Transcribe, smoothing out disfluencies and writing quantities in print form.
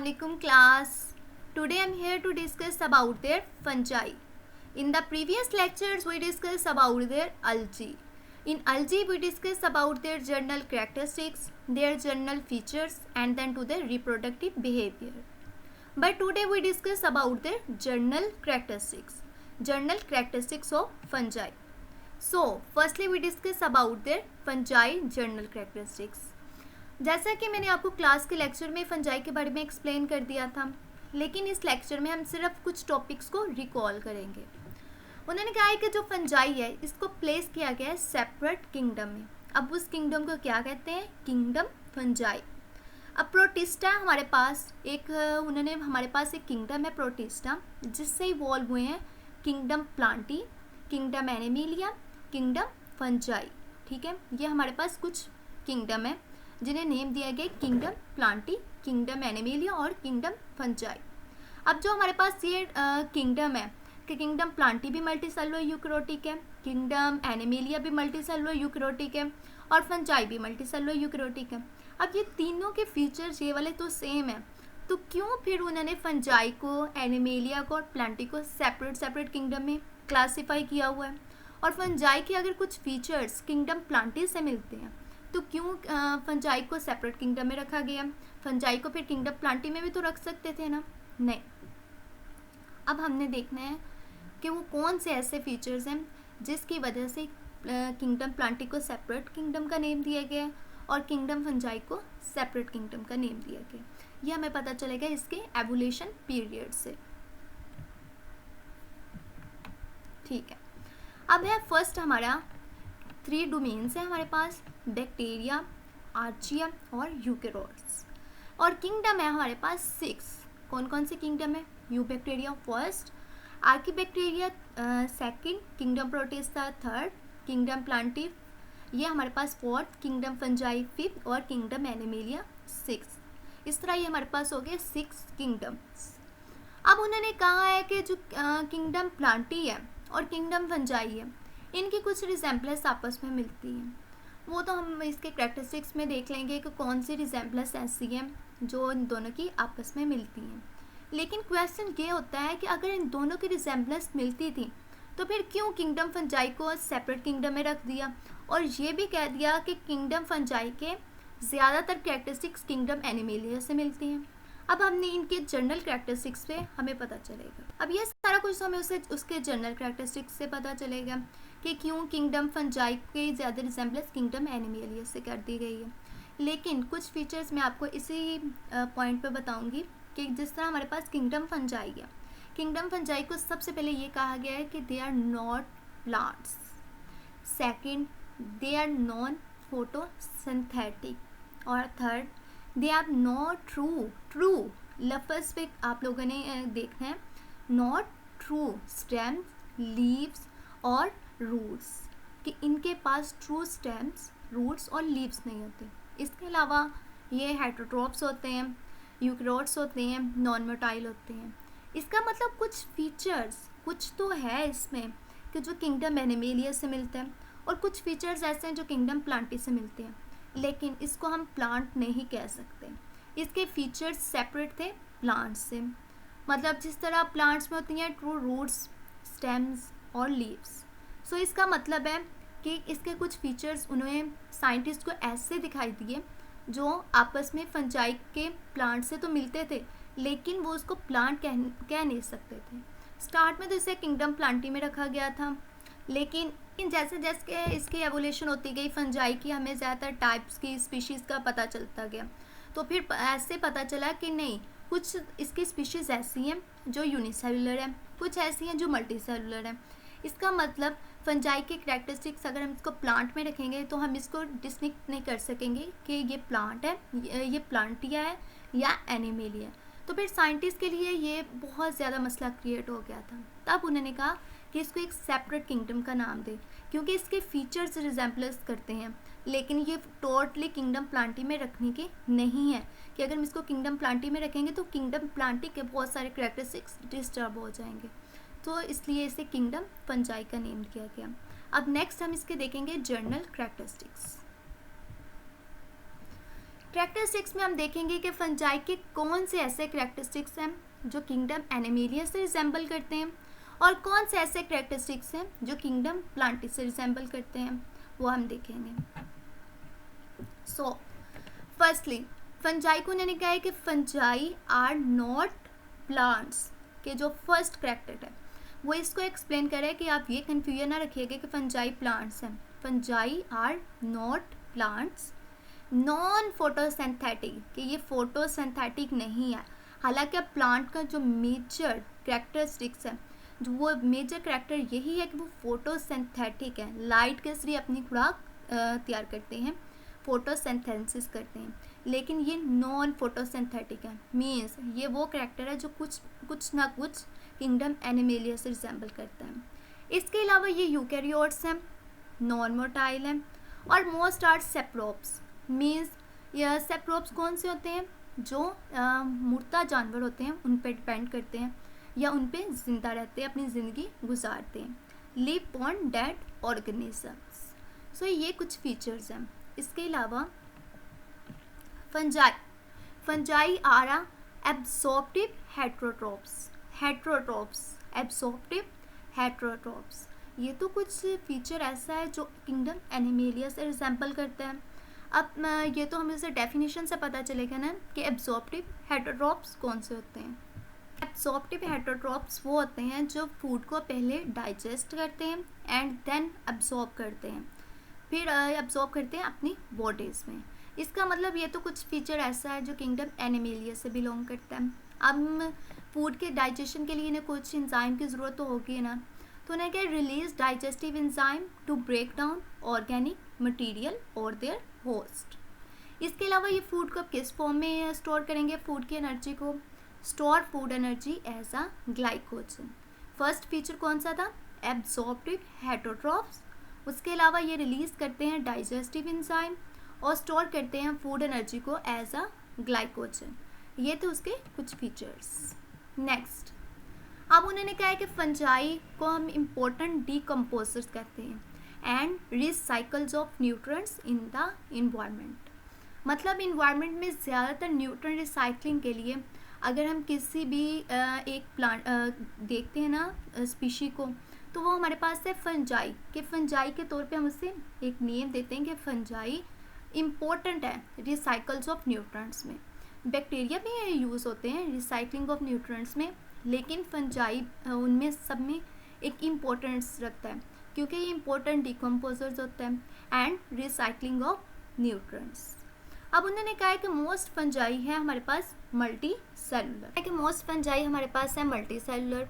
Assalamualaikum class. Today I am here to discuss about their fungi. In the previous lectures we discussed about their algae. In algae we discussed about their general characteristics, their general features and then to their reproductive behavior. But today we discuss about their general characteristics of fungi. So firstly we discuss about their fungi general characteristics. जैसा कि मैंने आपको class के lecture में fungi के बारे में explain कर दिया था, लेकिन इस लेक्चर में हम सिर्फ कुछ टॉपिक्स को रिकॉल करेंगे। उन्होंने कहा है कि जो फंजाई है इसको प्लेस किया गया है सेपरेट किंगडम में। अब उस किंगडम को क्या कहते हैं? Kingdom fungi. अब प्रोटिस्टा हमारे पास एक किंगडम है प्रोटिस्टा, जिससे इवॉल्व हुए हैं kingdom Plantae, kingdom Animalia, kingdom fungi. ठीक है, ये हमारे पास कुछ किंगडम है जिन्हें नेम दिया गया किंगडम प्लांटी, किंगडम एनिमिलिया और किंगडम फंजाई। अब जो हमारे पास ये किंगडम है कि किंगडम प्लांटी भी मल्टीसेलुलर यूकैरियोटिक है, किंगडम एनिमिलिया भी मल्टीसेलुलर यूकैरियोटिक है और फंजाई भी मल्टीसेलुलर यूकैरियोटिक है। अब ये तीनों के फीचर्स ये वाले तो सेम है, तो क्यों फिर उन्होंने फंजाई को, एनिमिलिया को और प्लांटी को सेपरेट किंगडम में क्लासीफाई किया हुआ है? और फंजाई के अगर कुछ फीचर्स किंगडम प्लांटी से मिलते हैं तो क्यों फंजाई को सेपरेट किंगडम में रखा गया? फंजाई को फिर किंगडम प्लांटी में भी तो रख सकते थे ना? नहीं। अब हमने देखना है कि वो कौन से ऐसे फीचर्स हैं जिसकी वजह से किंगडम प्लांटी को सेपरेट किंगडम का नेम दिया गया और किंगडम फंजाई को सेपरेट किंगडम का नेम दिया गया। ये हमें पता चलेगा इसके एवोल्यूशन पीरियड से। ठीक है, अब है फर्स्ट हमारा 3 डोमेन्स है हमारे पास, बैक्टीरिया, आर्चिया और यूकेरोट्स। और किंगडम है हमारे पास 6। कौन कौन से किंगडम है? Eubacteria first, archaebacteria second, kingdom protista third, kingdom Plantae ये हमारे पास फोर्थ, किंगडम फंजाई फिफ्थ और किंगडम एनिमिलिया 6। इस तरह ये हमारे पास हो गए 6 किंगडम्स। अब उन्होंने कहा है कि जो किंगडम प्लांटी है और किंगडम फंजाई है इनकी कुछ रिजेम्बलेंस आपस में मिलती है। वो तो हम इसके कैरेक्टरिस्टिक्स में देख लेंगे कि कौन सी रिजेम्बलेंस ऐसी है जो इन दोनों की आपस में मिलती हैं। लेकिन क्वेश्चन ये होता है कि अगर इन दोनों की रिजेम्बलेंस मिलती थी तो फिर क्यों किंगडम फंजाई को सेपरेट किंगडम में रख दिया और ये भी कह दिया कि किंगडम फंजाई के ज़्यादातर कैरेक्टरिस्टिक्स किंगडम एनिमिलिया से मिलती हैं। अब हमने इनके जनरल कैरेक्टरिस्टिक्स पे हमें पता चलेगा। अब ये सारा कुछ हमें उसके जनरल कैरेक्टरिस्टिक्स से पता चलेगा कि क्यों किंगडम फंजाई के ज़्यादा रिजेम्बलेंस किंगडम एनिमिलिया से कर दी गई है। लेकिन कुछ फीचर्स मैं आपको इसी पॉइंट पे बताऊंगी कि जिस तरह हमारे पास किंगडम फंजाई है, किंगडम फंजाई को सबसे पहले ये कहा गया है कि they are not plants, second they are non photosynthetic और third they are not true लफ्ज़ पे आप लोगों ने देखना है, नॉट ट्रू स्टेम्स, लीव्स और रूट्स, कि इनके पास ट्रू स्टेम्स, रूट्स और लीव्स नहीं होते। इसके अलावा ये हेटेरोट्रोप्स होते हैं, यूकैरियोट्स होते हैं, नॉन मोटाइल होते हैं। इसका मतलब कुछ फीचर्स कुछ तो है इसमें कि जो किंगडम एनिमिलिया से मिलते हैं और कुछ फीचर्स ऐसे हैं जो किंगडम प्लांटी से मिलते हैं, लेकिन इसको हम प्लांट नहीं कह सकते। इसके फीचर्स सेपरेट थे प्लांट्स से। मतलब जिस तरह प्लांट्स में होती हैं ट्रू रूट्स, स्टेम्स और लीव्स। सो इसका मतलब है कि इसके कुछ फीचर्स उन्हें साइंटिस्ट को ऐसे दिखाई दिए जो आपस में फंजाई के प्लांट से तो मिलते थे लेकिन वो उसको प्लांट कह नहीं सकते थे। स्टार्ट में तो इसे किंगडम प्लांटी में रखा गया था, लेकिन जैसे जैसे इसकी एवोल्यूशन होती गई फंजाई की हमें ज़्यादातर टाइप्स की स्पीशीज़ का पता चलता गया, तो फिर ऐसे पता चला कि नहीं, कुछ इसकी स्पीशीज़ ऐसी हैं जो यूनिसेलुलर हैं, कुछ ऐसी हैं जो मल्टीसेलुलर हैं। इसका मतलब फंजाई के कैरेक्टरिस्टिक्स अगर हम इसको प्लांट में रखेंगे तो हम इसको डिस्टिंक्ट नहीं कर सकेंगे कि ये प्लांट है, ये प्लांटिया है या एनिमिलिया। तो फिर साइंटिस्ट के लिए ये बहुत ज़्यादा मसला क्रिएट हो गया था। तब उन्होंने कहा कि इसको एक सेपरेट किंगडम का नाम दे, क्योंकि इसके फीचर्स रिजेम्बलेंस करते हैं, लेकिन ये टोटली किंगडम प्लांटी में रखने के नहीं है कि अगर हम इसको किंगडम प्लांटी में रखेंगे तो किंगडम प्लांटी के बहुत सारे कैरेक्टरिस्टिक्स डिस्टर्ब हो जाएंगे, तो इसलिए इसे किंगडम फंजाई का नेम दिया गया। अब नेक्स्ट हम इसके देखेंगे जनरल कैरेक्टरिस्टिक्स। कैरेक्टरिस्टिक्स में हम देखेंगे कि फंजाई के कौन से ऐसे कैरेक्टरिस्टिक्स हैं जो किंगडम एनिमेलिया से रिजेंबल करते हैं और कौन से ऐसे कैरेक्टरिस्टिक्स हैं जो किंगडम प्लांटिस से रिजेंबल करते हैं, वो हम देखेंगे। सो फर्स्टली फंजाई को उन्होंने कहा है कि फंजाई आर नॉट प्लांट्स के जो फर्स्ट कैरेक्टर है वो इसको एक्सप्लेन कर रहा है कि आप ये कन्फ्यूजन ना रखिएगा कि फंजाई प्लांट्स हैं। Fungi are not plants, non photosynthetic, कि ये फोटोसिंथेटिक नहीं है। हालांकि अब प्लांट का जो मेजर कैरेक्टरिस्टिक्स है, जो वो मेजर कैरेक्टर यही है कि वो फोटोसिंथेटिक है, लाइट के जरिए अपनी खुराक तैयार करते हैं, फोटोसिंथेसिस करते हैं, लेकिन ये नॉन फोटोसिंथेटिक है। मीन्स ये वो कैरेक्टर है जो कुछ ना कुछ किंगडम एनिमेलिया से रिजेंबल करता है। इसके अलावा ये यूकैरियोट्स हैं, नॉन मोटाइल हैं, और मोस्ट आर सेप्रोप्स। मीन्स यह सेप्रोप्स कौन से होते हैं, जो मुर्दा जानवर होते हैं उन पर डिपेंड करते हैं या उन पर जिंदा रहते हैं, अपनी ज़िंदगी गुजारते हैं, लिव ऑन डेड ऑर्गेनिजम्स। सो ये कुछ फीचर्स हैं। इसके अलावा फंजाई आर एब्सॉर्प्टिव हेट्रोट्रोप्स। ये तो कुछ फीचर ऐसा है जो किंगडम एनिमेलिया से रिजेंबल करता है। अब ये तो हमें से डेफिनेशन से पता चलेगा ना कि एब्सॉर्प्टिव हेट्रोट्रोप्स कौन से होते हैं। एब्सॉर्प्टिव हेट्रोट्रोप्स वो होते हैं जो फूड को पहले डाइजेस्ट करते हैं एंड देन एब्सॉर्ब करते हैं, फिर एब्सॉर्ब करते हैं अपनी बॉडीज़ में। इसका मतलब ये तो कुछ फीचर ऐसा है जो किंगडम एनिमेलिया से बिलोंग करता है। अब फूड के डाइजेशन के लिए इन्हें कुछ एंजाइम की ज़रूरत तो होगी ना, तो उन्हें क्या release digestive enzyme to break down organic material और देयर होस्ट। इसके अलावा ये फूड को किस फॉर्म में स्टोर करेंगे, फूड की एनर्जी को, store food energy as a glycogen. First feature कौन सा था, एब्सॉर्प्टिव हेट्रोट्रोप्स। उसके अलावा ये रिलीज करते हैं डाइजेस्टिव एंजाइम और स्टोर करते हैं फूड एनर्जी को एज अ ग्लाइकोजन। ये तो उसके कुछ फीचर्स। नेक्स्ट, अब उन्होंने कहा है कि फंजाई को हम इम्पोर्टेंट डीकम्पोजर्स कहते हैं and recycles of nutrients in the environment. मतलब इन्वायरमेंट में ज़्यादातर न्यूट्रिएंट रिसाइकलिंग के लिए अगर हम किसी भी एक प्लांट देखते हैं ना स्पीशी को, तो वो हमारे पास है फंजाई के तौर पे हम उससे एक नेम देते हैं कि फंजाई इम्पोर्टेंट है रिसाइकल्स ऑफ न्यूट्रिएंट्स में। बैक्टीरिया भी यूज़ होते हैं रिसाइकलिंग ऑफ न्यूट्रिएंट्स में, लेकिन फंजाई उनमें सब में एक इम्पोर्टेंस रखता है क्योंकि ये इम्पोर्टेंट डिकम्पोजर्स होता है एंड रिसाइकलिंग ऑफ न्यूट्रिएंट्स। अब उन्होंने कहा है कि मोस्ट फंजाई है हमारे पास मल्टी सेलुलर।